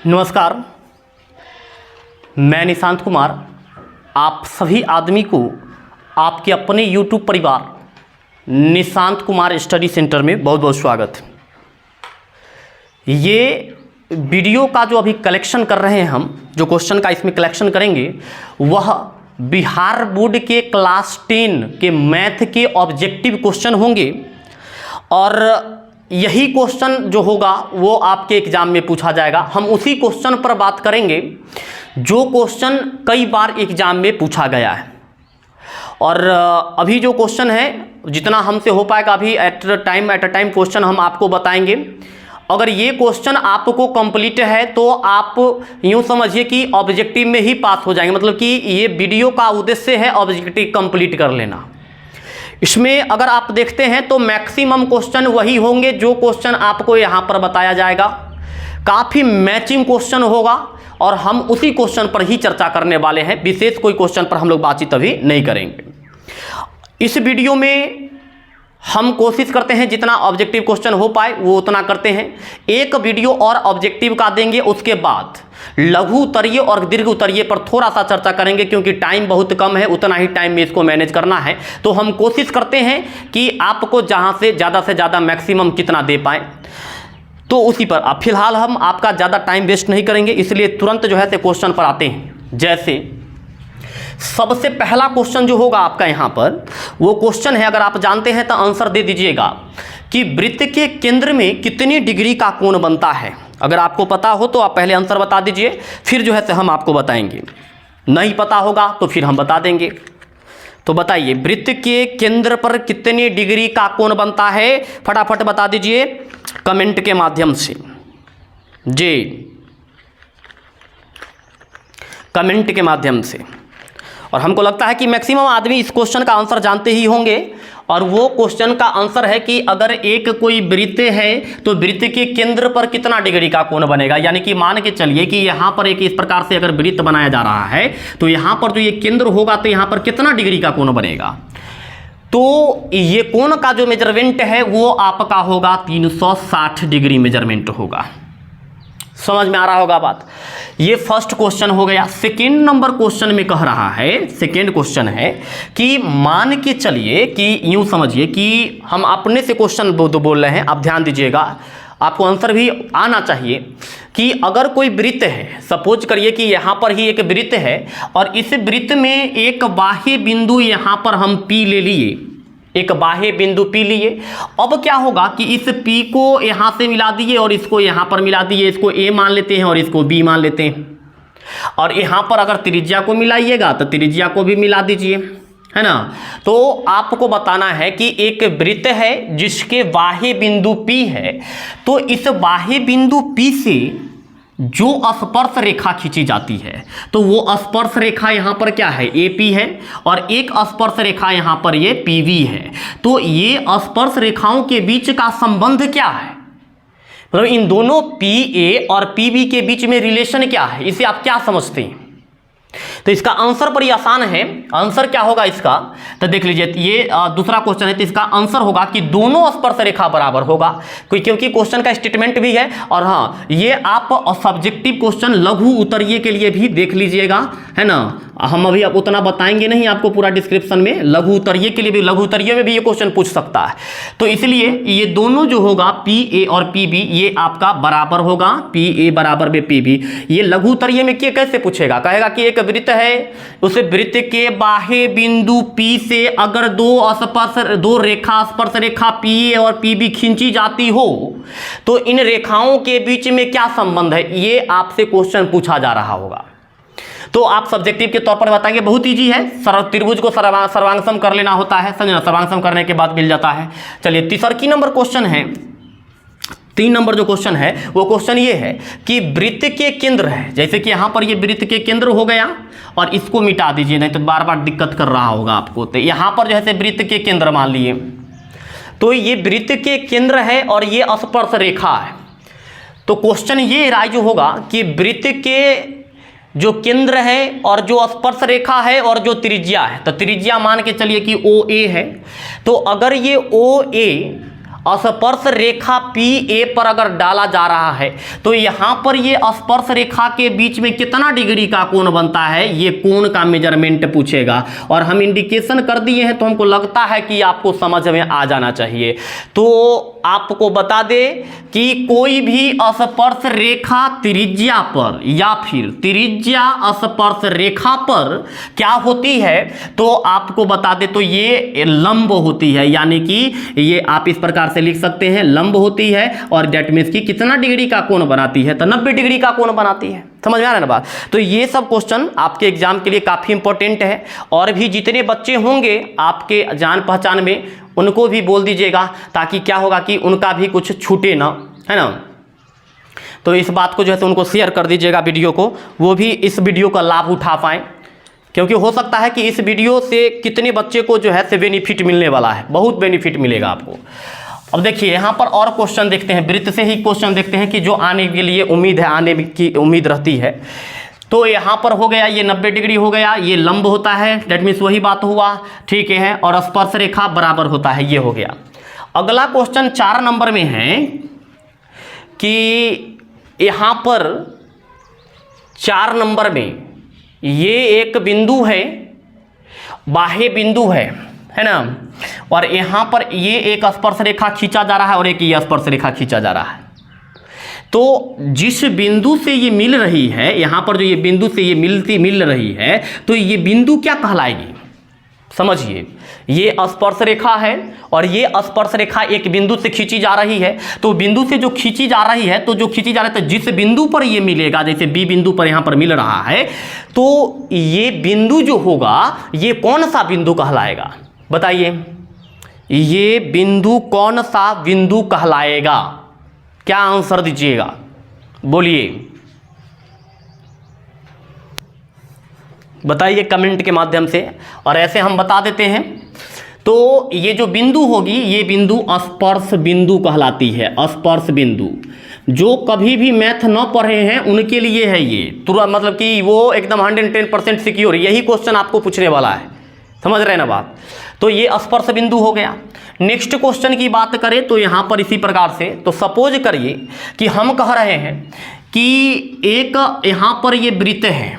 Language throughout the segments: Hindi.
नमस्कार, मैं निशांत कुमार आप सभी आदमी को आपके अपने YouTube परिवार निशांत कुमार स्टडी सेंटर में बहुत बहुत स्वागत। ये वीडियो का जो अभी कलेक्शन कर रहे हैं हम, जो क्वेश्चन का इसमें कलेक्शन करेंगे वह बिहार बोर्ड के क्लास 10 के मैथ के ऑब्जेक्टिव क्वेश्चन होंगे और यही क्वेश्चन जो होगा वो आपके एग्जाम में पूछा जाएगा। हम उसी क्वेश्चन पर बात करेंगे जो क्वेश्चन कई बार एग्जाम में पूछा गया है। और अभी जो क्वेश्चन है जितना हमसे हो पाएगा अभी एट अ टाइम क्वेश्चन हम आपको बताएंगे। अगर ये क्वेश्चन आपको कंप्लीट है तो आप यूँ समझिए कि ऑब्जेक्टिव में ही पास हो जाएंगे, मतलब कि ये वीडियो का उद्देश्य है ऑब्जेक्टिव कंप्लीट कर लेना। इसमें अगर आप देखते हैं तो मैक्सिमम क्वेश्चन वही होंगे जो क्वेश्चन आपको यहाँ पर बताया जाएगा। काफ़ी मैचिंग क्वेश्चन होगा और हम उसी क्वेश्चन पर ही चर्चा करने वाले हैं। विशेष कोई क्वेश्चन पर हम लोग बातचीत अभी नहीं करेंगे। इस वीडियो में हम कोशिश करते हैं जितना ऑब्जेक्टिव क्वेश्चन हो पाए वो उतना करते हैं। एक वीडियो और ऑब्जेक्टिव का देंगे, उसके बाद लघु उत्तरीय और दीर्घ उत्तरीय पर थोड़ा सा चर्चा करेंगे क्योंकि टाइम बहुत कम है, उतना ही टाइम में इसको मैनेज करना है। तो हम कोशिश करते हैं कि आपको जहां से ज़्यादा मैक्सिमम कितना दे पाएँ, तो उसी पर आप फिलहाल हम आपका ज़्यादा टाइम वेस्ट नहीं करेंगे, इसलिए तुरंत जो है क्वेश्चन पर आते हैं। जैसे सबसे पहला क्वेश्चन जो होगा आपका यहाँ पर वो क्वेश्चन है, अगर आप जानते हैं तो आंसर दे दीजिएगा कि वृत्त के केंद्र में कितनी डिग्री का कोण बनता है। अगर आपको पता हो तो आप पहले आंसर बता दीजिए, फिर जो है हम आपको बताएंगे। नहीं पता होगा तो फिर हम बता देंगे। तो बताइए वृत्त के केंद्र पर कितनी डिग्री का कोण बनता है, फटाफट बता दीजिए कमेंट के माध्यम से। जी, कमेंट के माध्यम से। और हमको लगता है कि मैक्सिमम आदमी इस क्वेश्चन का आंसर जानते ही होंगे। और वो क्वेश्चन का आंसर है कि अगर एक कोई वृत्त है तो वृत्त के केंद्र पर कितना डिग्री का कोण बनेगा। यानी कि मान के चलिए कि यहाँ पर एक इस प्रकार से अगर वृत्त बनाया जा रहा है तो यहाँ पर जो ये केंद्र होगा तो यहाँ पर कितना डिग्री का कोण बनेगा। तो ये कोण का जो मेजरमेंट है वो आपका होगा 360 डिग्री मेजरमेंट होगा। समझ में आ रहा होगा बात। ये फर्स्ट क्वेश्चन हो गया। सेकेंड नंबर क्वेश्चन में कह रहा है, सेकेंड क्वेश्चन है कि मान के चलिए कि यूं समझिए कि हम अपने से क्वेश्चन बोल रहे हैं, आप ध्यान दीजिएगा, आपको आंसर भी आना चाहिए कि अगर कोई वृत्त है, सपोज करिए कि यहाँ पर ही एक वृत्त है और इस वृत्त में एक बाह्य बिंदु यहाँ पर हम P ले लिए, एक बाह्य बिंदु P लिए। अब क्या होगा कि इस P को यहाँ से मिला दिए और इसको यहाँ पर मिला दिए, इसको A मान लेते हैं और इसको B मान लेते हैं। और यहाँ पर अगर त्रिज्या को मिलाइएगा तो त्रिज्या को भी मिला दीजिए, है ना। तो आपको बताना है कि एक वृत्त है जिसके बाह्य बिंदु P है, तो इस बाह्य बिंदु P से जो स्पर्श रेखा खींची जाती है तो वो स्पर्श रेखा यहाँ पर क्या है, AP है, और एक स्पर्श रेखा यहाँ पर ये PV है। तो ये स्पर्श रेखाओं के बीच का संबंध क्या है, मतलब इन दोनों PA और PB के बीच में रिलेशन क्या है, इसे आप क्या समझते हैं। तो इसका आंसर बड़ी आसान है। आंसर क्या होगा इसका, तो देख लीजिए, ये दूसरा क्वेश्चन है तो इसका आंसर होगा कि दोनों स्पर्श रेखा बराबर होगा, क्योंकि क्वेश्चन का स्टेटमेंट भी है। और हाँ, ये आप सब्जेक्टिव क्वेश्चन लघु उत्तरीय के लिए भी देख लीजिएगा, है ना। हम अभी अब उतना बताएंगे नहीं आपको पूरा डिस्क्रिप्शन में, लघु उत्तरीय के लिए भी, लघु उत्तरीय में भी ये क्वेश्चन पूछ सकता है। तो इसलिए ये दोनों जो होगा PA और PB ये आपका बराबर होगा, PA बराबर में PB। ये लघु उत्तरीय में कैसे पूछेगा, कहेगा कि एक वृत्त है, उस वृत्त के बाह्य बिंदु P से अगर दो रेखा स्पर्श रेखा PA और PB खींची जाती हो तो इन रेखाओं के बीच में क्या संबंध है, ये आपसे क्वेश्चन पूछा जा रहा होगा। तो आप सब्जेक्टिव के तौर पर बताएंगे, बहुत इजी है। त्रिभुज को सर्वांगसम कर लेना होता है, समझना, सर्वांगसम करने के बाद मिल जाता है। चलिए तीसरा नंबर क्वेश्चन है, 3 नंबर जो क्वेश्चन है वो क्वेश्चन ये है कि वृत्त के केंद्र है, जैसे कि यहाँ पर ये वृत्त के केंद्र हो गया और इसको मिटा दीजिए, नहीं तो बार बार दिक्कत कर रहा होगा आपको। तो यहाँ पर जैसे वृत्त के केंद्र मान लिए, तो ये वृत्त के केंद्र है और ये स्पर्श रेखा है। तो क्वेश्चन ये राइज होगा कि वृत्त के जो केंद्र है और जो स्पर्श रेखा है और जो त्रिज्या है, तो त्रिज्या मान के चलिए कि OA है। तो अगर ये OA स्पर्श रेखा पी ए पर अगर डाला जा रहा है तो यहां पर ये स्पर्श रेखा के बीच में कितना डिग्री का कोण बनता है, ये कोण का मेजरमेंट पूछेगा। और हम इंडिकेशन कर दिए हैं तो हमको लगता है कि आपको समझ में आ जाना चाहिए। तो आपको बता दे कि कोई भी स्पर्श रेखा त्रिज्या पर या फिर त्रिज्या स्पर्श रेखा पर क्या होती है, तो आपको बता दे तो ये लंब होती है, यानी कि ये आप इस प्रकार से लिख सकते हैं, लंब होती है। और डेट मीन्स की कितना डिग्री का कोण बनाती है, तो 90 डिग्री का कोण बनाती है। समझ में आ रहा है ना बात। तो ये सब क्वेश्चन आपके एग्जाम के लिए काफी इंपॉर्टेंट है। और भी जितने बच्चे होंगे आपके जान पहचान में उनको भी बोल दीजिएगा, ताकि क्या होगा कि उनका भी कुछ छूटे ना, है ना। तो इस बात को जो है उनको शेयर कर दीजिएगा वीडियो को, वो भी इस वीडियो का लाभ उठा पाएँ, क्योंकि हो सकता है कि इस वीडियो से कितने बच्चे को जो है से बेनिफिट मिलने वाला है, बहुत बेनिफिट मिलेगा आपको। अब देखिए यहाँ पर और क्वेश्चन देखते हैं, वृत्त से ही क्वेश्चन देखते हैं कि जो आने के लिए उम्मीद है, आने की उम्मीद रहती है। तो यहाँ पर हो गया ये 90 डिग्री हो गया, ये लंब होता है, डेट मीन्स वही बात हुआ, ठीक है। और स्पर्श रेखा बराबर होता है, ये हो गया। अगला क्वेश्चन 4 नंबर में है कि यहाँ पर 4 नंबर में ये एक बिंदु है, बाह्य बिंदु है ना। और यहाँ पर ये एक स्पर्श रेखा खींचा जा रहा है और एक ये स्पर्श रेखा खींचा जा रहा है। तो जिस बिंदु से ये मिल रही है, यहाँ पर जो ये बिंदु से ये मिल रही है, तो ये बिंदु क्या कहलाएगी, समझिए। ये स्पर्श रेखा है और ये स्पर्श रेखा एक बिंदु से खींची जा रही है। तो बिंदु से जो खींची जा रही है, तो जो खींची जा रही है, तो जिस बिंदु पर ये मिलेगा, जैसे बी बिंदु पर यहाँ पर मिल रहा है, तो ये बिंदु जो होगा ये कौन सा बिंदु कहलाएगा, बताइए। ये बिंदु कौन सा बिंदु कहलाएगा, क्या आंसर दीजिएगा, बोलिए, बताइए कमेंट के माध्यम से। और ऐसे हम बता देते हैं, तो ये जो बिंदु होगी, ये बिंदु स्पर्श बिंदु कहलाती है। स्पर्श बिंदु जो कभी भी मैथ न पढ़े हैं उनके लिए है ये, तुरंत मतलब कि वो एकदम 110% सिक्योर, यही क्वेश्चन आपको पूछने वाला है, समझ रहे हैं ना बात। तो ये स्पर्श बिंदु हो गया। नेक्स्ट क्वेश्चन की बात करें तो यहाँ पर इसी प्रकार से, तो सपोज करिए कि हम कह रहे हैं कि एक यहाँ पर ये वृत्त है,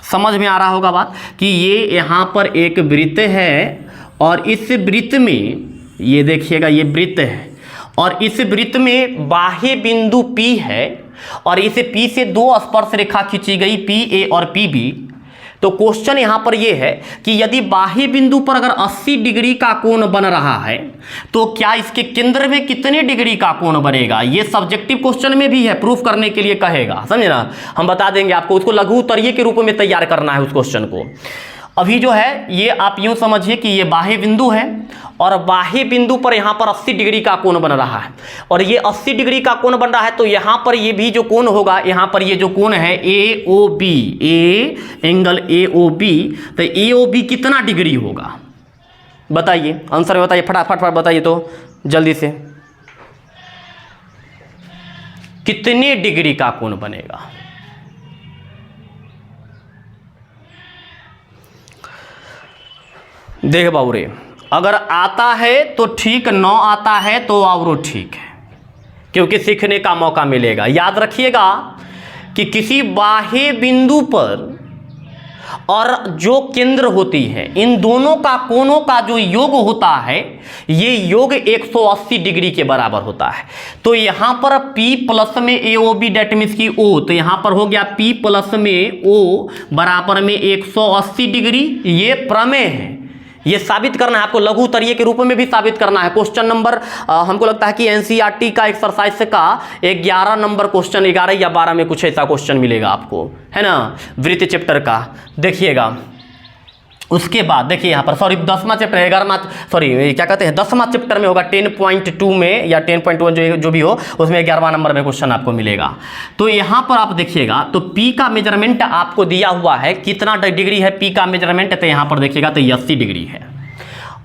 समझ में आ रहा होगा बात, कि ये यहाँ पर एक वृत्त है और इस वृत्त में ये देखिएगा ये वृत्त है और इस वृत्त में बाह्य बिंदु P है और इस P से 2 स्पर्श रेखा खींची गई PA और PB। तो क्वेश्चन यहाँ पर ये है कि यदि बाह्य बिंदु पर अगर 80 डिग्री का कोण बन रहा है तो क्या इसके केंद्र में कितने डिग्री का कोण बनेगा। ये सब्जेक्टिव क्वेश्चन में भी है, प्रूफ करने के लिए कहेगा, समझे ना। हम बता देंगे आपको, उसको लघु उत्तरीय के रूप में तैयार करना है उस क्वेश्चन को। अभी जो है ये आप यूं समझिए कि ये बाह्य बिंदु है और बाह्य बिंदु पर यहाँ पर 80 डिग्री का कोण बन रहा है और ये 80 डिग्री का कोण बन रहा है। तो यहाँ पर ये भी जो कोण होगा, यहाँ पर ये जो कोण है AOB, एंगल AOB, तो AOB कितना डिग्री होगा बताइए, आंसर में बताइए, फटाफट बताइए तो जल्दी से, कितने डिग्री का कोण बनेगा। देख बाबूरे, अगर आता है तो ठीक, न आता है तो और ठीक है, क्योंकि सीखने का मौका मिलेगा। याद रखिएगा कि किसी बाह्य बिंदु पर और जो केंद्र होती है, इन दोनों का कोणों का जो योग होता है, ये योग 180 डिग्री के बराबर होता है। तो यहाँ पर P प्लस में AOB डेट मीन्स की O, तो यहाँ पर हो गया P प्लस में O बराबर में 180 डिग्री। ये प्रमेय है, ये साबित करना है आपको, लघु उत्तरीय के रूप में भी साबित करना है। क्वेश्चन नंबर हमको लगता है कि एनसीईआरटी का एक्सरसाइज का 11 नंबर क्वेश्चन, 11 या 12 में कुछ ऐसा क्वेश्चन मिलेगा आपको, है ना, वृत्त चैप्टर का, देखिएगा। उसके बाद देखिए यहाँ पर, सॉरी 10वां चैप्टर, 11वां, सॉरी क्या कहते हैं, 10वां चैप्टर में होगा 10.2 में या 10.1 जो भी हो, उसमें 11वां नंबर में क्वेश्चन आपको मिलेगा। तो यहाँ पर आप देखिएगा तो P का मेजरमेंट आपको दिया हुआ है, कितना डिग्री है P का मेजरमेंट, तो यहाँ पर देखिएगा तो 80 डिग्री है।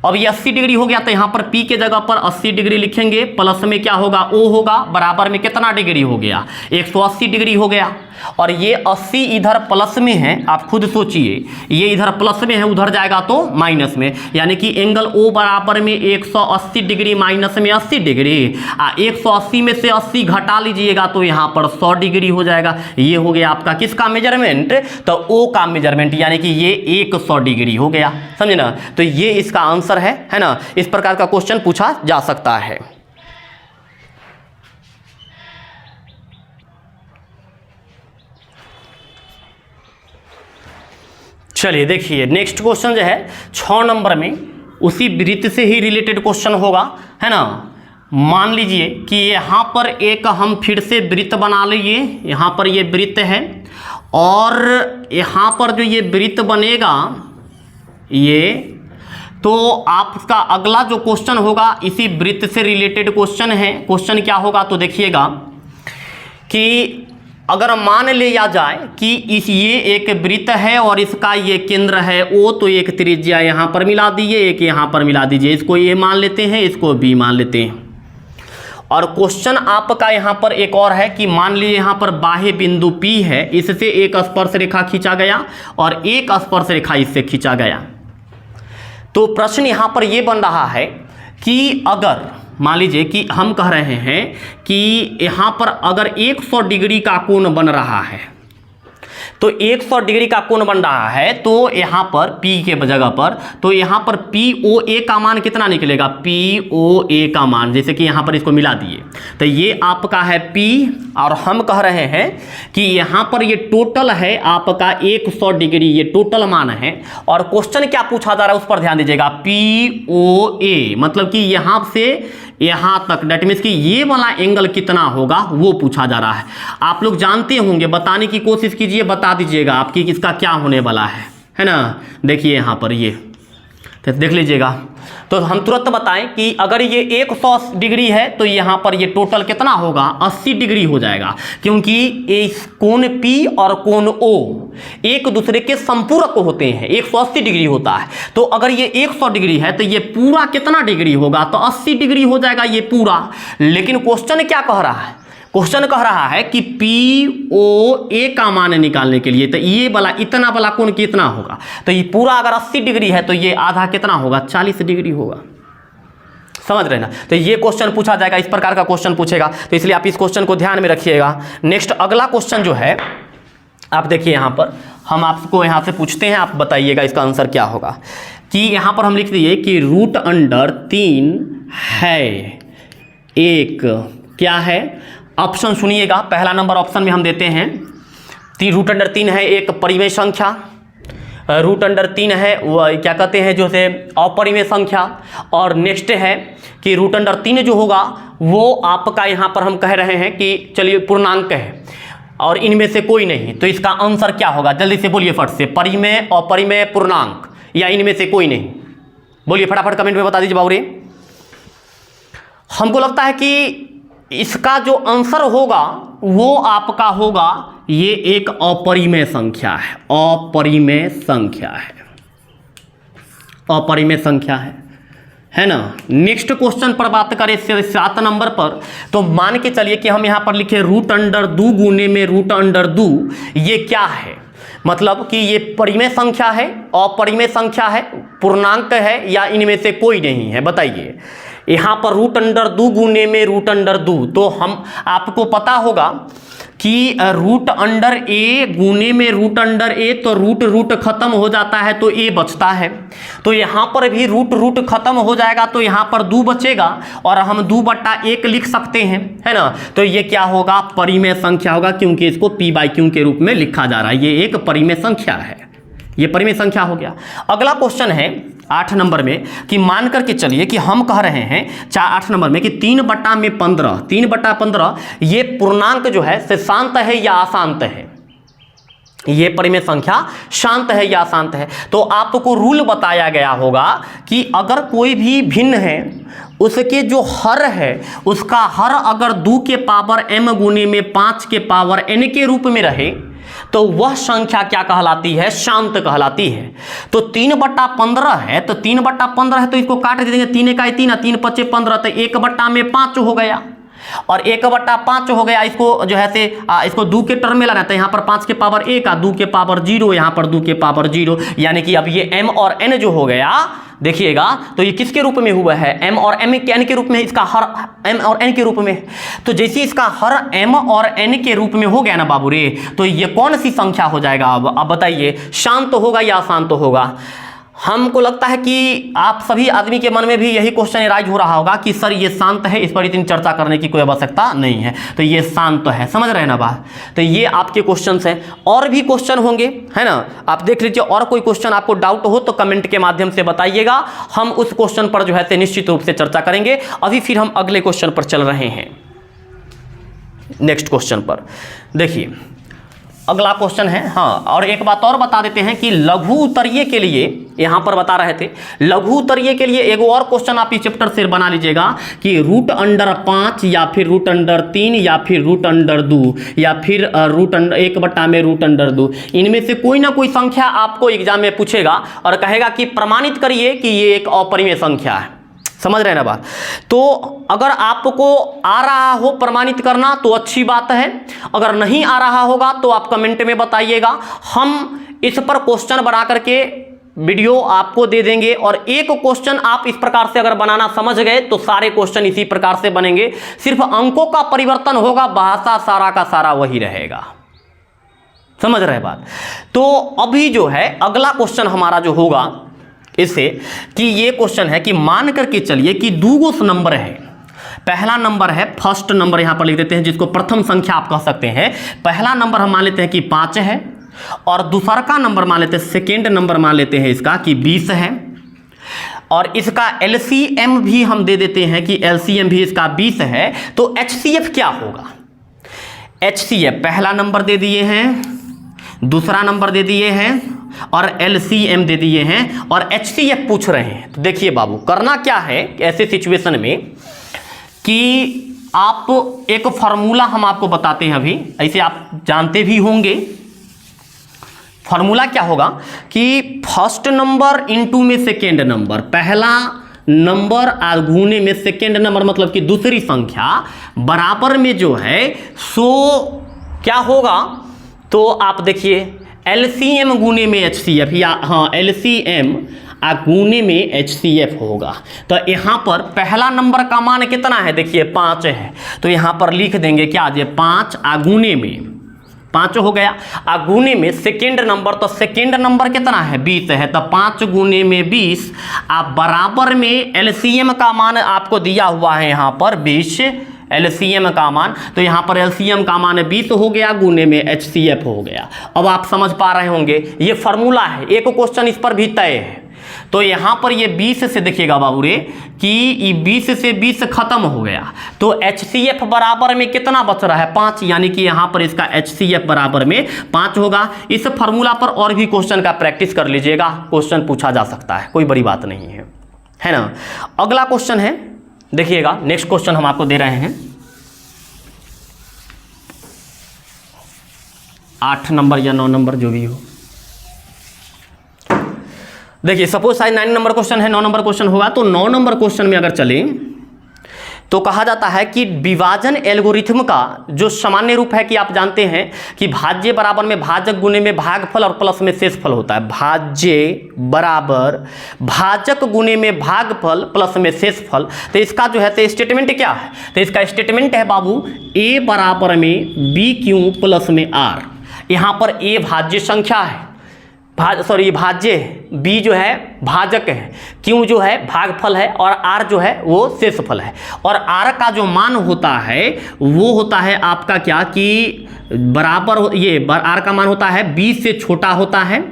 अब ये 80 डिग्री हो गया, तो यहाँ पर P के जगह पर 80 डिग्री लिखेंगे, प्लस में क्या होगा O होगा, बराबर में कितना डिग्री हो गया 180 डिग्री हो गया। और ये 80 इधर प्लस में है, आप खुद सोचिए, ये इधर प्लस में है, उधर जाएगा तो माइनस में, यानी कि एंगल O बराबर में 180 डिग्री माइनस में 80 डिग्री। 180 में से 80 घटा लीजिएगा तो यहाँ पर 100 डिग्री हो जाएगा। ये हो गया आपका किसका मेजरमेंट, तो O का मेजरमेंट, यानी कि ये 100 डिग्री हो गया, समझे ना। तो ये इसका आंसर है ना। इस प्रकार का क्वेश्चन पूछा जा सकता है। चलिए देखिए नेक्स्ट क्वेश्चन जो है 6 नंबर में उसी वृत्त से ही रिलेटेड क्वेश्चन होगा, है ना। मान लीजिए कि यहाँ पर एक हम फिर से वृत्त बना लीजिए, यहाँ पर ये वृत्त है और यहाँ पर जो ये वृत्त बनेगा ये, तो आपका अगला जो क्वेश्चन होगा इसी वृत्त से रिलेटेड क्वेश्चन है। क्वेश्चन क्या होगा तो देखिएगा कि अगर मान लिया जाए कि ये एक वृत्त है और इसका ये केंद्र है O, तो एक त्रिज्या यहाँ पर मिला दीजिए, एक यहाँ पर मिला दीजिए, इसको A मान लेते हैं, इसको B मान लेते हैं। और क्वेश्चन आपका यहाँ पर एक और है कि मान लीजिए यहाँ पर बाह्य बिंदु P है, इससे एक स्पर्श रेखा खींचा गया और एक स्पर्श रेखा इससे खींचा गया। तो प्रश्न यहाँ पर ये बन रहा है कि अगर मान लीजिए कि हम कह रहे हैं कि यहाँ पर अगर 100 डिग्री का कोण बन रहा है, तो 100 डिग्री का कोण बन रहा है, तो यहाँ पर P के जगह पर, तो यहाँ पर POA का मान कितना निकलेगा, POA का मान, जैसे कि यहाँ पर इसको मिला दिए, तो ये आपका है P और हम कह रहे हैं कि यहाँ पर ये टोटल है आपका 100 डिग्री, ये टोटल मान है। और क्वेश्चन क्या पूछा जा रहा है उस पर ध्यान दीजिएगा, POA मतलब कि यहाँ से यहाँ तक, डेट मीन्स कि ये वाला एंगल कितना होगा वो पूछा जा रहा है। आप लोग जानते होंगे, बताने की कोशिश कीजिए, बता दीजिएगा आपकी इसका क्या होने वाला है ना। देखिए यहाँ पर ये तो देख लीजिएगा, तो हम तुरंत बताएं कि अगर ये 100 डिग्री है तो यहाँ पर ये टोटल कितना होगा 80 डिग्री हो जाएगा, क्योंकि इस कोण P और कोण O एक दूसरे के संपूरक होते हैं, 180 डिग्री होता है। तो अगर ये 100 डिग्री है तो ये पूरा कितना डिग्री होगा, तो 80 डिग्री हो जाएगा ये पूरा। लेकिन क्वेश्चन क्या कह रहा है, क्वेश्चन कह रहा है कि POA का मान निकालने के लिए, तो ये वाला इतना वाला कोण कितना होगा, तो ये पूरा अगर 80 डिग्री है तो ये आधा कितना होगा 40 डिग्री होगा, समझ रहे ना। तो ये क्वेश्चन पूछा जाएगा, इस प्रकार का क्वेश्चन पूछेगा, तो इसलिए आप इस क्वेश्चन को ध्यान में रखिएगा। नेक्स्ट अगला क्वेश्चन जो है आप देखिए, यहाँ पर हम आपको यहाँ से पूछते हैं, आप बताइएगा इसका आंसर क्या होगा। कि यहाँ पर हम लिख दिए कि √3 है एक, क्या है ऑप्शन सुनिएगा। पहला नंबर ऑप्शन में हम देते हैं √3 है एक परिमेय संख्या, √3 है वह क्या कहते हैं जो से अपरिमेय संख्या, और नेक्स्ट है कि √3 जो होगा वो आपका यहाँ पर हम कह रहे हैं कि चलिए पूर्णांक है और इनमें से कोई नहीं, तो इसका आंसर क्या होगा, जल्दी से बोलिए फट से, परिमेय, अपरिमेय, पूर्णांक या इनमें से कोई नहीं, बोलिए फटाफट कमेंट में बता दीजिए बाबूरे। हमको लगता है कि इसका जो आंसर होगा वो आपका होगा ये एक अपरिमेय संख्या है, अपरिमेय संख्या है, अपरिमेय संख्या है ना। नेक्स्ट क्वेश्चन पर बात करें 7 नंबर पर, तो मान के चलिए कि हम यहाँ पर लिखे √2 गुने में √2, ये क्या है, मतलब कि ये परिमेय संख्या है, अपरिमेय संख्या है, पूर्णांक है या इनमें से कोई नहीं है, बताइए। यहाँ पर √2 गुने में √2, तो हम आपको पता होगा कि √a गुने में √a, तो रूट खत्म हो जाता है तो a बचता है, तो यहाँ पर भी रूट खत्म हो जाएगा तो यहाँ पर 2 बचेगा और हम 2/1 लिख सकते हैं, है ना। तो ये क्या होगा, परिमेय संख्या होगा, क्योंकि इसको p/q के रूप में लिखा जा रहा है, ये एक परिमेय संख्या है, ये परिमेय संख्या हो गया। अगला क्वेश्चन है 8 नंबर में कि मान करके चलिए कि हम कह रहे हैं 8 नंबर में कि 3/15 ये पूर्णांक जो है से शांत है या अशांत है, ये परिमेय संख्या शांत है या अशांत है। तो आपको रूल बताया गया होगा कि अगर कोई भी भिन्न है उसके जो हर है उसका हर अगर 2 के पावर m गुने में 5 के पावर n के रूप में रहे तो वह संख्या क्या कहलाती है? शांत कहलाती है। तो 3/15 है, तो 3/15 है तो इसको काट देंगे, 3 का 3, 3 5 15, तो 1/5 हो गया, और 1/5 हो गया। इसको जो है से इसको 2 के टर्म में लगाते हैं, यहाँ पर 5 के पावर 1 का 2 के पावर 0, यहाँ पर 2 के पावर 0, यानी कि अब ये m और n जो हो गया, देखिएगा तो ये किसके रूप में हुआ है? m और n के रूप में, इसका हर m और n के रूप में। तो जैसे इसका हर m और n के रूप में हो गया ना बाबू रे, तो ये कौन सी संख्या हो जाएगा? अब बताइए, शांत होगा या अशांत होगा? हमको लगता है कि आप सभी आदमी के मन में भी यही क्वेश्चन राइज हो रहा होगा कि सर ये शांत है, इस पर इतनी चर्चा करने की कोई आवश्यकता नहीं है, तो ये शांत है। समझ रहे हैं ना बात? तो ये आपके क्वेश्चंस हैं, और भी क्वेश्चन होंगे, है ना? आप देख लीजिए, और कोई क्वेश्चन आपको डाउट हो तो कमेंट के माध्यम से बताइएगा, हम उस क्वेश्चन पर जो है निश्चित रूप से चर्चा करेंगे। अभी फिर हम अगले क्वेश्चन पर चल रहे हैं, नेक्स्ट क्वेश्चन पर। देखिए अगला क्वेश्चन है, हाँ, और एक बात और बता देते हैं कि लघु उत्तरीय के लिए, यहाँ पर बता रहे थे, लघु उत्तरीय के लिए एक और क्वेश्चन आप इस चैप्टर से बना लीजिएगा कि √5 या फिर √3 या फिर √2 या फिर √1/√2, इनमें से कोई ना कोई संख्या आपको एग्जाम में पूछेगा और कहेगा कि प्रमाणित करिए कि ये एक अपरिमेय संख्या है। समझ रहे हैं ना बात? तो अगर आपको आ रहा हो प्रमाणित करना तो अच्छी बात है, अगर नहीं आ रहा होगा तो आप कमेंट में बताइएगा, हम इस पर क्वेश्चन बना करके वीडियो आपको दे देंगे। और एक क्वेश्चन आप इस प्रकार से अगर बनाना समझ गए तो सारे क्वेश्चन इसी प्रकार से बनेंगे, सिर्फ अंकों का परिवर्तन होगा, भाषा सारा का सारा वही रहेगा। समझ रहे बात? तो अभी जो है अगला क्वेश्चन हमारा जो होगा इससे कि ये क्वेश्चन है कि मान करके चलिए कि 2 नंबर है। पहला नंबर है, फर्स्ट नंबर यहां पर लिख देते हैं, जिसको प्रथम संख्या आप कह सकते हैं। पहला नंबर हम मान लेते हैं कि 5 है, और दूसरा का नंबर मान लेते हैं, सेकेंड नंबर मान लेते हैं इसका कि 20 है, और इसका LCM भी हम दे देते हैं कि LCM भी इसका 20 है। तो HCF क्या होगा? HCF पहला नंबर दे दिए हैं, दूसरा नंबर दे दिए हैं, और LCM दे दिए हैं, और HCF पूछ रहे हैं। तो देखिए बाबू, करना क्या है ऐसे सिचुएशन में कि आप एक फॉर्मूला हम आपको बताते हैं, अभी ऐसे आप जानते भी होंगे। फॉर्मूला क्या होगा कि फर्स्ट नंबर इनटू में सेकेंड नंबर, पहला नंबर और गुने में सेकेंड नंबर, मतलब कि दूसरी संख्या बराबर में जो है सो क्या होगा? तो आप देखिए LCM गुने में HCF, या हाँ LCM गुने में HCF होगा। तो यहाँ पर पहला नंबर का मान कितना है? देखिए 5 है, तो यहाँ पर लिख देंगे क्या? जे 5 गुने में 5 हो गया, गुने में सेकेंड नंबर, तो सेकेंड नंबर कितना है? 20 है, तो 5 गुने में 20 आप बराबर में LCM का मान आपको दिया हुआ है यहाँ पर 20 LCM का मान। तो यहाँ पर LCM का मान 20 हो गया, गुने में HCF हो गया। अब आप समझ पा रहे होंगे, ये फॉर्मूला है, एक क्वेश्चन इस पर भी तय है। तो यहाँ पर ये 20 से देखिएगा बाबू रे कि ये 20 से 20 खत्म हो गया, तो HCF बराबर में कितना बच रहा है? 5, यानी कि यहाँ पर इसका HCF बराबर में 5 होगा। इस फॉर्मूला पर और भी क्वेश्चन का प्रैक्टिस कर लीजिएगा, क्वेश्चन पूछा जा सकता है, कोई बड़ी बात नहीं है ना? अगला क्वेश्चन है, देखिएगा नेक्स्ट क्वेश्चन हम आपको दे रहे हैं 8 नंबर या 9 नंबर जो भी हो। देखिए सपोज साइज 9 नंबर क्वेश्चन है, 9 नंबर क्वेश्चन होगा। तो 9 नंबर क्वेश्चन में अगर चले तो कहा जाता है कि विभाजन एल्गोरिथम का जो सामान्य रूप है कि आप जानते हैं कि भाज्य बराबर में भाजक गुने में भागफल और प्लस में शेषफल होता है। भाज्य बराबर भाजक गुने में भागफल प्लस में शेषफल। तो इसका जो है तो स्टेटमेंट क्या है? तो इसका स्टेटमेंट है बाबू A बराबर में BQ प्लस में R। यहाँ पर A भाज्य संख्या है, भाज्य है, B जो है भाजक है, Q जो है भागफल है, और R जो है वो शेषफल है। और R का जो मान होता है वो होता है आपका क्या कि बराबर, ये R का मान होता है 20 से छोटा होता है,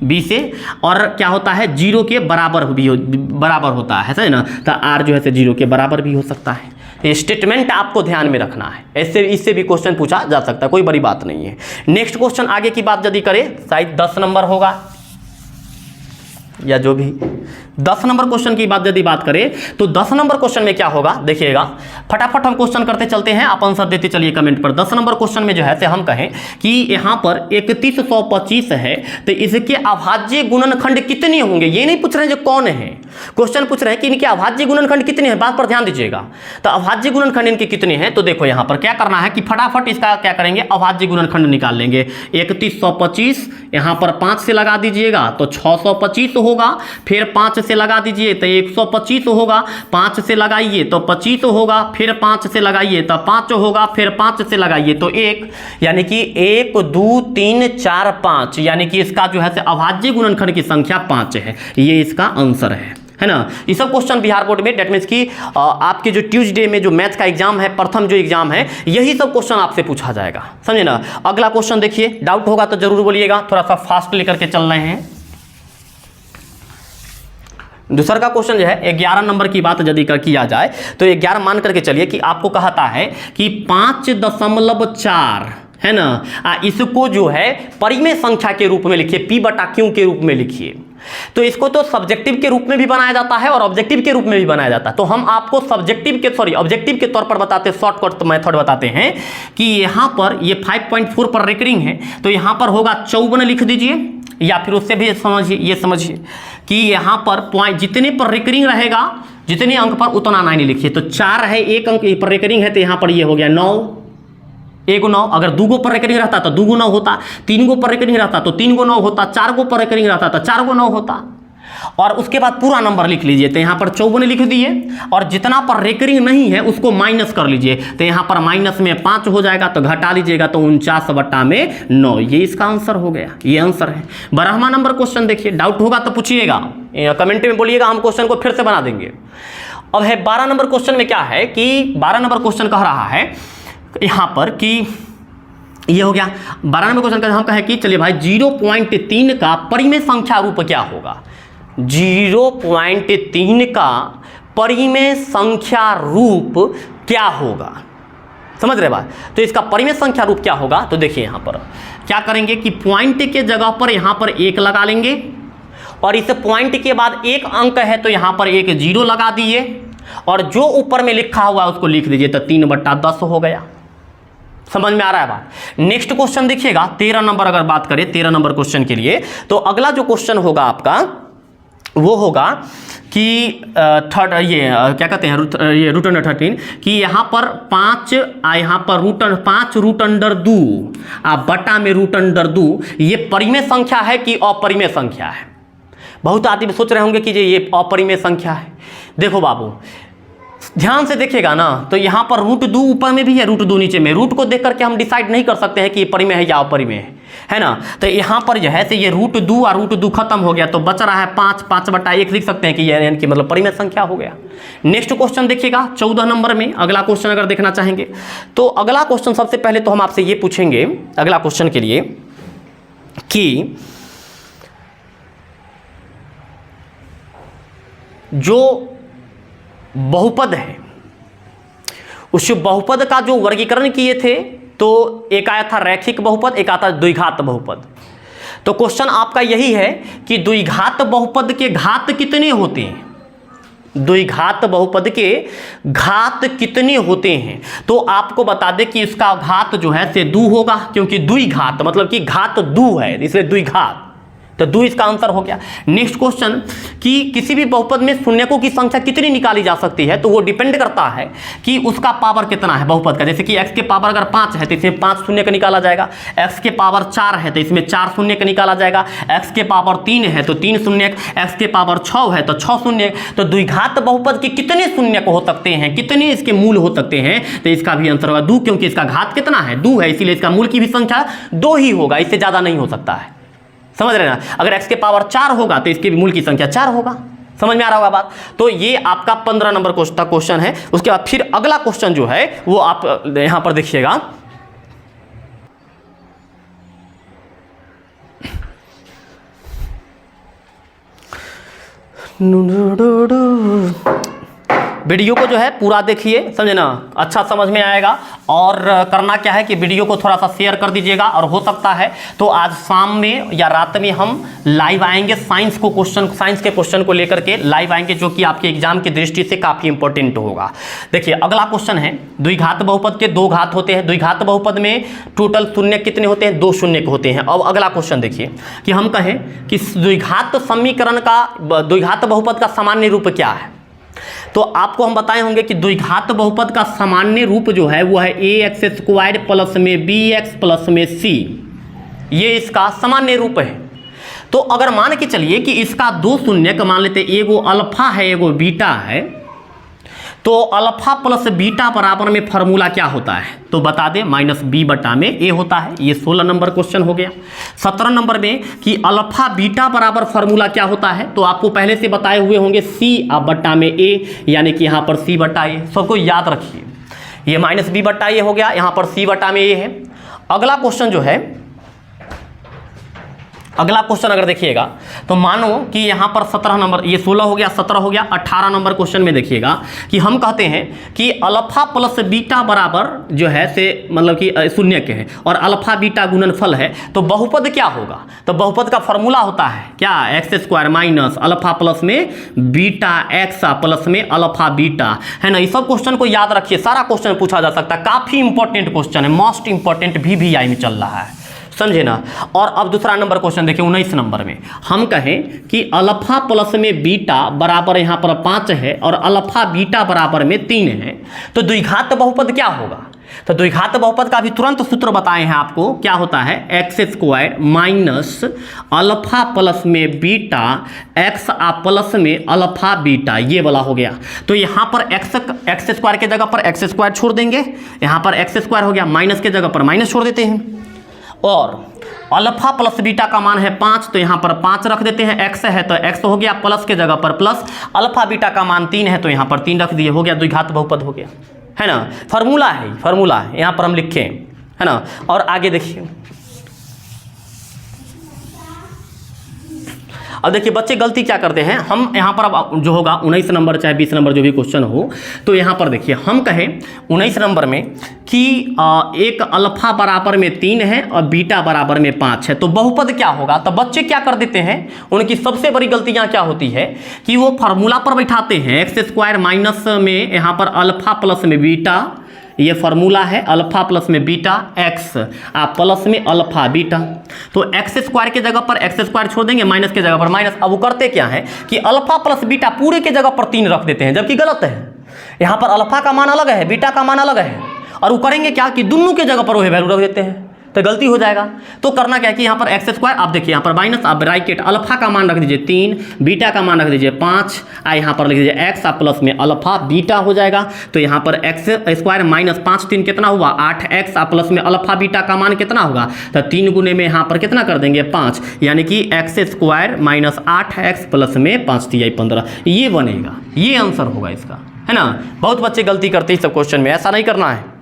20 से, और क्या होता है 0 के बराबर भी बराबर होता है, सही ना? तो R जो है 0 के बराबर भी हो सकता है। ये स्टेटमेंट आपको ध्यान में रखना है, ऐसे इससे भी क्वेश्चन पूछा जा सकता है, कोई बड़ी बात नहीं है। नेक्स्ट क्वेश्चन आगे की बात यदि करें, शायद 10 नंबर होगा या जो भी। 10 नंबर क्वेश्चन की बात यदि बात करें तो 10 नंबर क्वेश्चन में क्या होगा देखिएगा, फटाफट हम क्वेश्चन करते चलते हैं, आप आंसर देते चलिए कमेंट पर। 10 नंबर क्वेश्चन में जो है से हम कहें कि यहाँ पर 3125 है तो इसके अभाज्य गुणनखंड कितने होंगे, ये नहीं पूछ रहे हैं जो कौन है, क्वेश्चन पूछ रहे हैं कि इनके अभाज्य गुणनखंड कितने हैं, बात पर ध्यान दीजिएगा। तो अभाज्य गुणनखंड इनके कितने हैं, तो देखो यहाँ पर क्या करना है कि फटाफट इसका क्या करेंगे, अभाज्य गुणनखंड निकाल लेंगे। 3125 यहाँ पर 5 से लगा दीजिएगा तो 625 होगा, फिर 5 से लगा दीजिए तो 125 होगा, 5 से लगाइए तो 25 होगा, फिर 5 से लगाइए तो 5 होगा, फिर 5 से लगाइए तो 1, यानी कि 1 2 3 4 5, यानी कि इसका जो है अभाज्य गुणनखंड की संख्या 5 है। ये इसका आंसर है ना। ये सब क्वेश्चन बिहार बोर्ड में डेट मीन्स कि आपके जो ट्यूसडे में जो मैथ का एग्जाम है, प्रथम जो एग्जाम है, यही सब क्वेश्चन आपसे पूछा जाएगा, समझे ना। अगला क्वेश्चन देखिए, डाउट होगा तो जरूर बोलिएगा, थोड़ा सा फास्ट लेकर के चल रहे हैं। दूसरा का क्वेश्चन जो है 11 नंबर की बात यदि किया जाए तो 11 मान करके चलिए कि आपको कहता है कि 5.4 है ना, इसको जो है परिमेय संख्या के रूप में लिखिए, P/Q के रूप में लिखिए। तो इसको तो सब्जेक्टिव के रूप में भी बनाया जाता है और ऑब्जेक्टिव के रूप में भी बनाया जाता है। तो हम आपको ऑब्जेक्टिव के तौर पर बताते, शॉर्टकट मेथड बताते हैं कि यहाँ पर ये 5.4 पर रिकरिंग है तो यहाँ पर होगा 54 लिख दीजिए, या फिर उससे भी समझिए, ये समझिए कि यहाँ पर पॉइंट जितने पर रिकरिंग रहेगा, जितने अंक पर उतना 9 लिखिए। तो 4 है, 1 अंक पर रिकरिंग है तो यहाँ पर ये हो गया 9, 1 9। अगर 2 गो पर रिकरिंग रहता तो 2 गो 9 होता, 3 गो पर रिकरिंग रहता तो 3 गो 9 होता, 4 गो पर रिकरिंग रहता तो 4 गो 9 होता। और उसके बाद पूरा नंबर लिख लीजिए, तो यहाँ पर 54 लिख दिए, और जितना पर रिकरिंग नहीं है उसको माइनस कर लीजिए, तो यहाँ पर माइनस में 5 हो जाएगा, तो घटा लीजिएगा तो 49/9, ये इसका आंसर हो गया, ये आंसर है। 12वां नंबर क्वेश्चन देखिए, डाउट होगा तो पूछिएगा, कमेंट में बोलिएगा, हम क्वेश्चन को फिर से बना देंगे। अब है 12 नंबर क्वेश्चन में क्या है कि 12 नंबर क्वेश्चन कह रहा है यहाँ पर कि ये हो गया 12 नंबर क्वेश्चन का, हम कहें कि चलिए भाई 0.3 का परिमेय संख्या रूप क्या होगा, 0.3 का परिमेय संख्या रूप क्या होगा, समझ रहे बात। तो इसका परिमेय संख्या रूप क्या होगा, तो देखिए यहाँ पर क्या करेंगे कि पॉइंट के जगह पर यहाँ पर 1 लगा लेंगे, और इस पॉइंट के बाद 1 अंक है तो यहाँ पर एक 0 लगा दिए, और जो ऊपर में लिखा हुआ है उसको लिख दीजिए, तो 3/10 हो गया। समझ में आ रहा है बात। नेक्स्ट क्वेश्चन देखिएगा, 13 नंबर अगर बात करें 13 नंबर क्वेश्चन के लिए, तो अगला जो क्वेश्चन होगा आपका वो होगा कि क्या कहते हैं, ये रूट अंडर 13, कि यहाँ पर 5 यहाँ पर रूट अंडर 2 बटा में रूट अंडर 2, ये परिमेय संख्या है कि अपरिमेय संख्या है। बहुत आदमी सोच रहे होंगे कि ये अपरिमेय संख्या है। देखो बाबू ध्यान से देखिएगा ना, तो यहाँ पर √2 ऊपर में भी है, √2 नीचे में। रूट को देख करके हम डिसाइड नहीं कर सकते हैं कि ये परिमेय है या अपरिमेय है ना। तो यहाँ पर जो है तो ये √2 और √2 खत्म हो गया, तो बच रहा है 5/1 लिख सकते हैं कि ये यानी कि मतलब परिमेय संख्या हो गया। नेक्स्ट क्वेश्चन देखिएगा 14 नंबर में, अगला क्वेश्चन अगर देखना चाहेंगे तो अगला क्वेश्चन सबसे पहले तो हम आपसे ये पूछेंगे अगला क्वेश्चन के लिए कि जो बहुपद है उस बहुपद का जो वर्गीकरण किए थे, तो एक आया था रैखिक बहुपद, एक आता द्विघात बहुपद। तो क्वेश्चन आपका यही है कि द्विघात बहुपद के घात कितने होते हैं, द्विघात बहुपद के घात कितने होते हैं। तो आपको बता दें कि इसका घात जो है से 2 होगा, क्योंकि द्विघात मतलब कि घात 2 है, इसलिए द्विघात, तो 2 इसका आंसर हो गया। नेक्स्ट क्वेश्चन कि किसी भी बहुपद में शून्यकों की संख्या कितनी निकाली जा सकती है, तो वो डिपेंड करता है कि उसका पावर कितना है बहुपद का। जैसे कि x के पावर अगर 5 है तो इसमें 5 शून्य का निकाला जाएगा, x के पावर 4 है तो इसमें 4 शून्य का निकाला जाएगा, x के पावर 3 है तो 3 शून्य, x के पावर 6 है तो 6 शून्य। तो द्विघात बहुपद के कितने शून्य हो सकते हैं, कितने इसके मूल हो सकते हैं, तो इसका भी आंसर होगा 2, क्योंकि इसका घात कितना है 2 है, इसीलिए इसका मूल की भी संख्या 2 ही होगा, इससे ज़्यादा नहीं हो सकता है। समझ रहे ना, अगर x के पावर 4 होगा तो इसके भी मूल की संख्या 4 होगा। समझ में आ रहा होगा बात। तो ये आपका 15 नंबर क्वेश्चन है। उसके बाद फिर अगला क्वेश्चन जो है वो आप यहां पर देखिएगा, वीडियो को जो है पूरा देखिए, समझे ना, अच्छा समझ में आएगा। और करना क्या है कि वीडियो को थोड़ा सा शेयर कर दीजिएगा, और हो सकता है तो आज शाम में या रात में हम लाइव आएंगे साइंस के क्वेश्चन को लेकर के लाइव आएंगे, जो कि आपके एग्जाम की दृष्टि से काफी इंपॉर्टेंट होगा। देखिए अगला क्वेश्चन है, द्विघात बहुपद के 2 घात होते हैं। द्विघात बहुपद में टोटल शून्य कितने होते हैं? 2 शून्य होते हैं। अब अगला क्वेश्चन देखिए कि हम कहें कि द्विघात समीकरण का, द्विघात बहुपद का सामान्य रूप क्या है। तो आपको हम बताए होंगे कि द्विघात बहुपद का सामान्य रूप जो है वो है ax² प्लस में bx प्लस में c, ये इसका सामान्य रूप है। तो अगर मान के चलिए कि इसका 2 शून्य मान लेते, एगो अल्फा है एगो बीटा है, तो अल्फा प्लस बीटा बराबर में फॉर्मूला क्या होता है? तो बता दें -b/a होता है। ये 16 नंबर क्वेश्चन हो गया। 17 नंबर में कि अल्फा बीटा बराबर फॉर्मूला क्या होता है, तो आपको पहले से बताए हुए होंगे c/a, यानी कि यहाँ पर c/a, सबको याद रखिए। ये -b/a हो गया, यहाँ पर c/a है। अगला क्वेश्चन जो है, अगला क्वेश्चन अगर देखिएगा तो मानो कि यहाँ पर 17 नंबर, ये 16 हो गया, 17 हो गया, 18 नंबर क्वेश्चन में देखिएगा कि हम कहते हैं कि अल्फा प्लस बीटा बराबर जो है से मतलब कि शून्य के है और अल्फा बीटा गुणनफल है, तो बहुपद क्या होगा? तो बहुपद का फॉर्मूला होता है क्या? x² माइनस अल्फा प्लस में बीटा x प्लस में अल्फा बीटा, है ना। इस सब क्वेश्चन को याद रखिए, सारा क्वेश्चन पूछा जा सकता है, काफी इंपॉर्टेंट क्वेश्चन है, मोस्ट इंपॉर्टेंट VVI में चल रहा है, समझे ना। और अब दूसरा नंबर क्वेश्चन देखिए 19 नंबर में हम कहें कि अल्फा प्लस में बीटा बराबर यहाँ पर 5 है और अल्फा बीटा बराबर में 3 है, तो द्विघात बहुपद क्या होगा? तो द्विघात बहुपद का भी तुरंत सूत्र बताए हैं आपको, क्या होता है? x² माइनस अल्फा प्लस में बीटा x प्लस में अल्फा बीटा, ये वाला हो गया। तो यहाँ पर x² के जगह पर x² छोड़ देंगे, यहाँ पर x² हो गया, माइनस के जगह पर माइनस छोड़ देते हैं, और अल्फा प्लस बीटा का मान है 5, तो यहाँ पर 5 रख देते हैं, x है तो x हो गया, प्लस के जगह पर प्लस, अल्फा बीटा का मान 3 है तो यहाँ पर 3 रख दिए, हो गया द्विघात बहुपद हो गया, है ना। फॉर्मूला है, फॉर्मूला है, यहाँ पर हम लिखें, है ना। और आगे देखिए, अब देखिए बच्चे गलती क्या करते हैं, हम यहाँ पर अब जो होगा 19 नंबर चाहे 20 नंबर जो भी क्वेश्चन हो, तो यहाँ पर देखिए हम कहें 19 नंबर में कि एक अल्फा बराबर में 3 है और बीटा बराबर में 5 है, तो बहुपद क्या होगा? तो बच्चे क्या कर देते हैं, उनकी सबसे बड़ी गलतियाँ क्या होती है कि वो फार्मूला पर बैठाते हैं x² माइनस में यहाँ पर अल्फा प्लस में बीटा, ये फार्मूला है अल्फा प्लस में बीटा x प्लस में अल्फा बीटा, तो x² के जगह पर x² छोड़ देंगे, माइनस के जगह पर माइनस। अब वो करते क्या है कि अल्फा प्लस बीटा पूरे के जगह पर 3 रख देते हैं, जबकि गलत है। यहाँ पर अल्फा का मान अलग है, बीटा का मान अलग है, और वो करेंगे क्या कि दोनों के जगह पर वही वैल्यू रख देते हैं, तो गलती हो जाएगा। तो करना क्या है कि यहाँ पर x², आप देखिए यहाँ पर माइनस, आप ब्रैकेट अल्फा का मान रख दीजिए 3, बीटा का मान रख दीजिए 5, यहाँ पर लिख दीजिए x प्लस में अल्फा बीटा हो जाएगा। तो यहाँ पर x² माइनस 5 3 कितना हुआ? 8x प्लस में अल्फा बीटा का मान कितना होगा? तो 3 गुने में यहाँ पर कितना कर देंगे? 5, यानी कि x² माइनस 8x प्लस में 5 3 15, ये बनेगा, ये आंसर होगा इसका, है ना। बहुत बच्चे गलती करते हैं सब क्वेश्चन में, ऐसा नहीं करना है।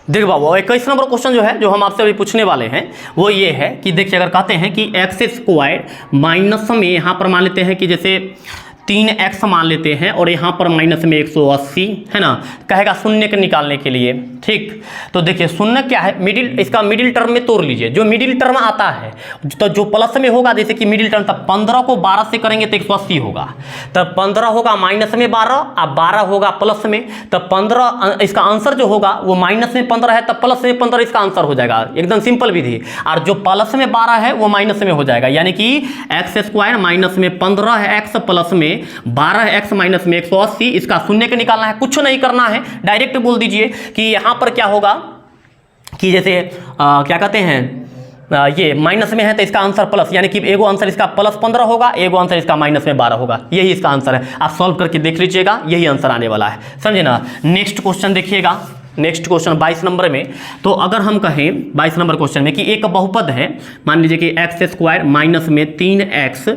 देखिए बाबू 21 नंबर क्वेश्चन जो है, जो हम आपसे अभी पूछने वाले हैं, वो ये है कि देखिए अगर कहते हैं कि x² माइनस में यहाँ पर मान लेते हैं कि जैसे 3x मान लेते हैं और यहाँ पर माइनस में 180, है ना, कहेगा शून्य के निकालने के लिए, ठीक। तो देखिए शून्य क्या है, मिडिल, इसका मिडिल टर्म में तोड़ लीजिए, जो मिडिल टर्म आता है तो जो प्लस में होगा, जैसे कि मिडिल टर्म, तब 15 को 12 से करेंगे तो 180 होगा, तब 15 होगा माइनस में 12 और 12 होगा प्लस में, तब 15 इसका आंसर जो होगा वो माइनस में 15 है, तब प्लस में 15 इसका आंसर हो जाएगा, एकदम सिंपल विधि। और जो प्लस में 12 है वो माइनस में हो जाएगा, यानी कि x² माइनस में 15 है, x प्लस में 12x माइनस में 180, इसका शून्य के निकालना है, कुछ नहीं करना है, डायरेक्ट बोल दीजिए कि यहाँ पर क्या होगा कि जैसे क्या कहते हैं, ये माइनस में है तो इसका आंसर प्लस, यानी कि एगो आंसर इसका प्लस 15 होगा, एगो आंसर इसका माइनस में 12 होगा, यही इसका आंसर है। आप सॉल्व करके देख लीजिएगा, यही आंसर आने वाला है, समझे ना। नेक्स्ट क्वेश्चन देखिएगा, नेक्स्ट क्वेश्चन 22 नंबर में, तो अगर हम कहें 22 नंबर क्वेश्चन में कि एक बहुपद है, मान लीजिए कि x² माइनस में 3x,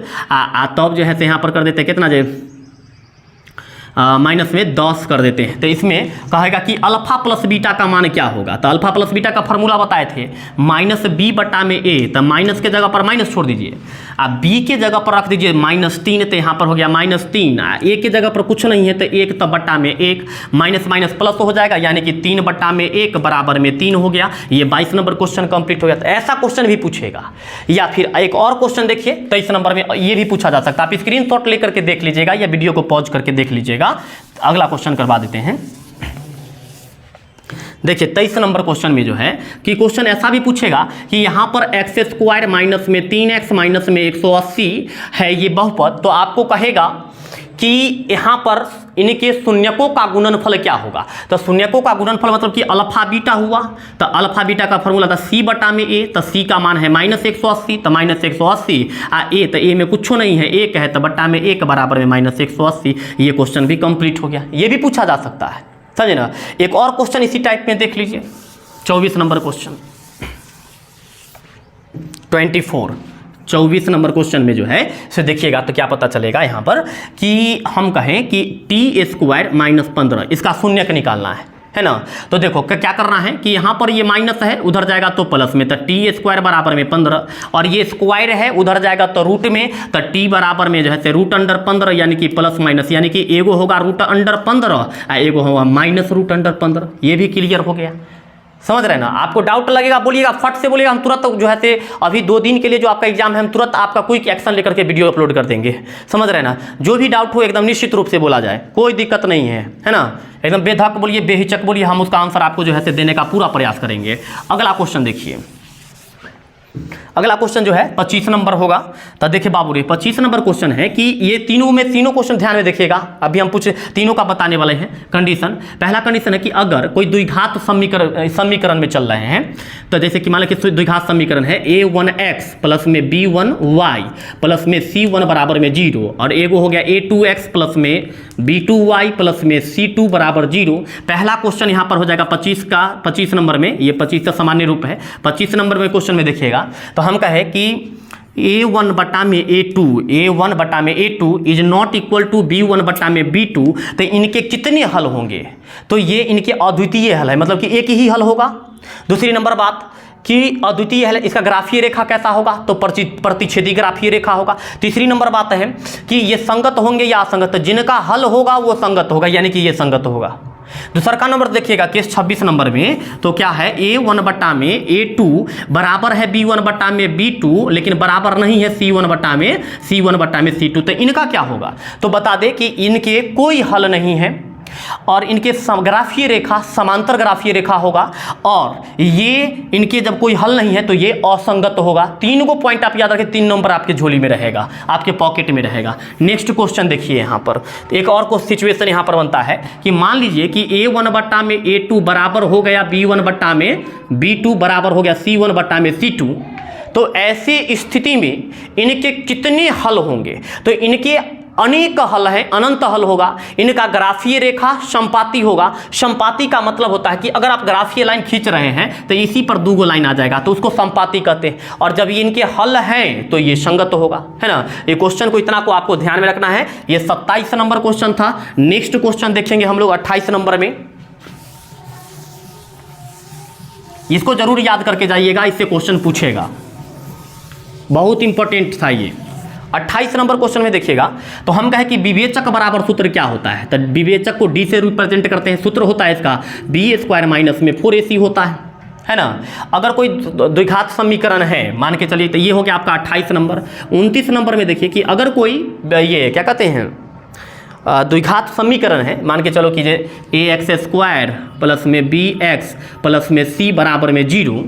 तब जो है यहाँ पर कर देते हैं कितना, जो माइनस में 10 कर देते हैं। तो इसमें कहेगा कि अल्फा प्लस बीटा का मान क्या होगा। तो अल्फा प्लस बीटा का फॉर्मूला बताए थे माइनस बी बटा में ए। तो माइनस के जगह पर माइनस छोड़ दीजिए, अब बी के जगह पर रख दीजिए -3। तो यहाँ पर हो गया -3। ए के जगह पर कुछ नहीं है तो 1 तो बटा में 1, माइनस माइनस प्लस हो जाएगा, यानी कि 3 बटा में 1 बराबर में 3 हो गया। ये 22 नंबर क्वेश्चन कंप्लीट हो गया। तो ऐसा क्वेश्चन भी पूछेगा। या फिर एक और क्वेश्चन देखिए 23 नंबर में, ये भी पूछा जा सकता है। आप स्क्रीनशॉट लेकर के देख लीजिएगा या वीडियो को पॉज करके देख लीजिएगा। अगला क्वेश्चन करवा देते हैं। देखिए 23 नंबर क्वेश्चन में जो है कि क्वेश्चन ऐसा भी पूछेगा कि यहाँ पर x² माइनस में 3x माइनस में 180 है ये बहुपद। तो आपको कहेगा कि यहाँ पर इनके शून्यकों का गुणनफल क्या होगा। तो शून्यकों का गुणनफल मतलब कि अल्फा बीटा हुआ। तो अल्फा बीटा का फॉर्मूला था c बटा में a। तो c का मान है -180। तो -180 a, तो a में कुछ नहीं है, 1 है, तो बटा में 1 बराबर में -180। ये क्वेश्चन भी कंप्लीट हो गया। ये भी पूछा जा सकता है, समझे ना। एक और क्वेश्चन इसी टाइप में देख लीजिए 24 नंबर क्वेश्चन। 24 नंबर क्वेश्चन में जो है इसे देखिएगा तो क्या पता चलेगा यहाँ पर कि हम कहें कि t² माइनस 15 इसका शून्यक निकालना है ना। तो देखो क्या करना है कि यहाँ पर ये माइनस है, उधर जाएगा तो प्लस में। तो t² बराबर में 15 और ये स्क्वायर है, उधर जाएगा तो रूट में। तो t बराबर में जो है √15 यानी कि प्लस माइनस, यानी कि एगो होगा √15 और एगो होगा -√15। ये भी क्लियर हो गया, समझ रहे ना। आपको डाउट लगेगा बोलिएगा, फट से बोलिएगा, हम तुरंत जो है से अभी 2 दिन के लिए जो आपका एग्जाम है हम तुरंत आपका क्विक एक्शन लेकर के वीडियो अपलोड कर देंगे, समझ रहे ना। जो भी डाउट हो एकदम निश्चित रूप से बोला जाए, कोई दिक्कत नहीं है ना। एकदम बेधक बोलिए, बेहिचक बोलिए, हम उसका आंसर आपको जो है से देने का पूरा प्रयास करेंगे। अगला क्वेश्चन देखिए। अगला क्वेश्चन जो है 25 नंबर होगा। तो देखिए बाबू रे 25 नंबर क्वेश्चन है कि ये तीनों क्वेश्चन ध्यान में देखिएगा। अभी हम कुछ तीनों का बताने वाले हैं। कंडीशन, पहला कंडीशन है कि अगर कोई द्विघात समीकरण में चल रहे हैं, तो जैसे कि मान लो कि द्विघात समीकरण है a1x प्लस में b1y प्लस में c1 बराबर में 0 और एगो हो गया a2x प्लस में b2y प्लस में c2 बराबर 0। पहला क्वेश्चन यहाँ पर हो जाएगा 25 नंबर में। ये 25 का सामान्य रूप है। 25 नंबर में क्वेश्चन में देखिएगा तो हम कहे कि a1 बटा में a2 is not equal to b1 बटा में b2। तो इनके कितने हल होंगे। तो ये इनके अद्वितीय हल है, मतलब कि एक ही हल होगा। दूसरी नंबर बात कि अद्वितीय हल, इसका ग्राफीय रेखा कैसा होगा, तो प्रतिच्छेदी ग्राफीय रेखा होगा। तीसरी नंबर बात है कि ये संगत होंगे या असंगत, जिनका हल होगा वो संगत होगा, यानी कि ये संगत होगा। दूसरा का नंबर देखिएगा केस 26 नंबर में, तो क्या है a1 बटा में a2 बराबर है b1 बटा में b2, लेकिन बराबर नहीं है c1 बटा में c2। तो इनका क्या होगा, तो बता दे कि इनके कोई हल नहीं है और इनके ग्राफीय रेखा समांतर ग्राफीय रेखा होगा और ये इनके जब कोई हल नहीं है तो ये असंगत होगा। 3 को पॉइंट आप याद रखें, 3 नंबर आपके झोली में रहेगा, आपके पॉकेट में रहेगा। नेक्स्ट क्वेश्चन देखिए यहाँ पर एक और को सिचुएशन यहाँ पर बनता है कि मान लीजिए कि a1 बटा में a2 बराबर हो गया b1 बटा में b2 बराबर हो गया c1 बटा में c2। तो ऐसे स्थिति में इनके कितने हल होंगे, तो इनके अनेक हल है, अनंत हल होगा। इनका ग्राफीय रेखा संपाती होगा। संपाती का मतलब होता है कि अगर आप ग्राफीय लाइन खींच रहे हैं तो इसी पर 2 लाइन आ जाएगा, तो उसको संपाती कहते हैं। और जब ये इनके हल हैं तो ये संगत होगा, है ना। ये क्वेश्चन को इतना को आपको ध्यान में रखना है। ये 27 नंबर क्वेश्चन था। नेक्स्ट क्वेश्चन देखेंगे हम लोग 28 नंबर में। इसको जरूर याद करके जाइएगा, इससे क्वेश्चन पूछेगा, बहुत इंपॉर्टेंट था ये। 28 नंबर क्वेश्चन में देखिएगा तो हम कहें कि विवेचक बराबर सूत्र क्या होता है। तो विवेचक को d से रिप्रेजेंट करते हैं। सूत्र होता है इसका b² माइनस में 4ac होता है ना। अगर कोई द्विघात समीकरण है मान के चलिए, तो ये हो गया आपका 28 नंबर। 29 नंबर में देखिए कि अगर कोई ये क्या कहते हैं द्विघात समीकरण है, मान के चलो कि ax² प्लस में bx प्लस में c बराबर में 0।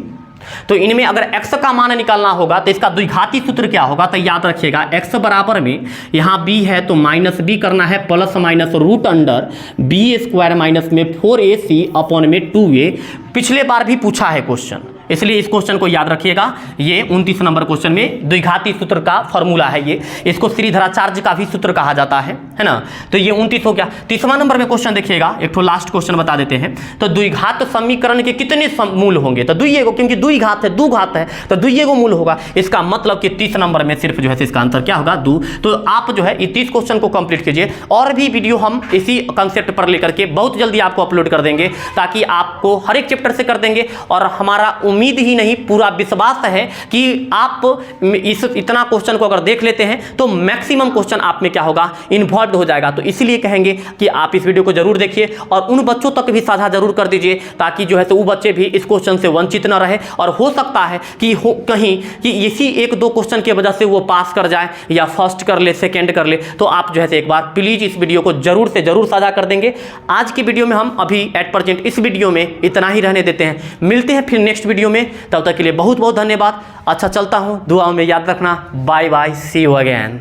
तो इनमें अगर x का मान निकालना होगा तो इसका द्विघाती सूत्र क्या होगा, तो याद रखिएगा x बराबर में यहाँ b है तो -b करना है प्लस माइनस √b² माइनस में 4ac अपॉन में 2a। पिछले बार भी पूछा है क्वेश्चन, इसलिए इस क्वेश्चन को याद रखिएगा। ये 29 नंबर क्वेश्चन में द्विघाती सूत्र का फॉर्मूला है ये, इसको श्रीधराचार्य का भी सूत्र कहा जाता है ना। तो ये 29 हो गया। 30वां नंबर में क्वेश्चन देखिएगा, एक तो लास्ट क्वेश्चन बता देते हैं। तो द्विघात समीकरण के कितने मूल होंगे? तो दुइये को, क्योंकि द्विघात है, द्विघात है तो दुइये को मूल होगा। इसका मतलब कि 30 नंबर में सिर्फ जो है इसका आंसर क्या होगा? 2। तो आप जो है 30 क्वेश्चन को कंप्लीट कीजिए, और भी वीडियो हम इसी कंसेप्ट पर लेकर के बहुत जल्दी आपको अपलोड कर देंगे, ताकि आपको हर एक चैप्टर से कर देंगे। और हमारा उम्मीद ही नहीं, पूरा विश्वास है कि आप इस इतना क्वेश्चन को अगर देख लेते हैं तो मैक्सिमम क्वेश्चन आप में क्या होगा? इन्वॉल्व हो जाएगा। तो इसलिए कहेंगे कि आप इस वीडियो को जरूर देखिए और उन बच्चों तक भी साझा जरूर कर दीजिए, ताकि जो है तो वो बच्चे भी इस क्वेश्चन से वंचित न रहे। और हो सकता है कि कहीं कि इसी 1-2 क्वेश्चन की वजह से वो पास कर जाए, या फर्स्ट कर ले, सेकंड कर ले। तो आप जो है एक बार प्लीज इस वीडियो को जरूर से जरूर साझा कर देंगे। आज की वीडियो में हम अभी एट प्रेजेंट इस वीडियो में इतना ही रहने देते हैं। मिलते हैं फिर नेक्स्ट वीडियो में, तब तक के लिए बहुत बहुत धन्यवाद। अच्छा चलता हूं, दुआओं में याद रखना। Bye bye, see you again,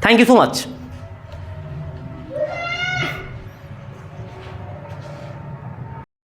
thank you so much.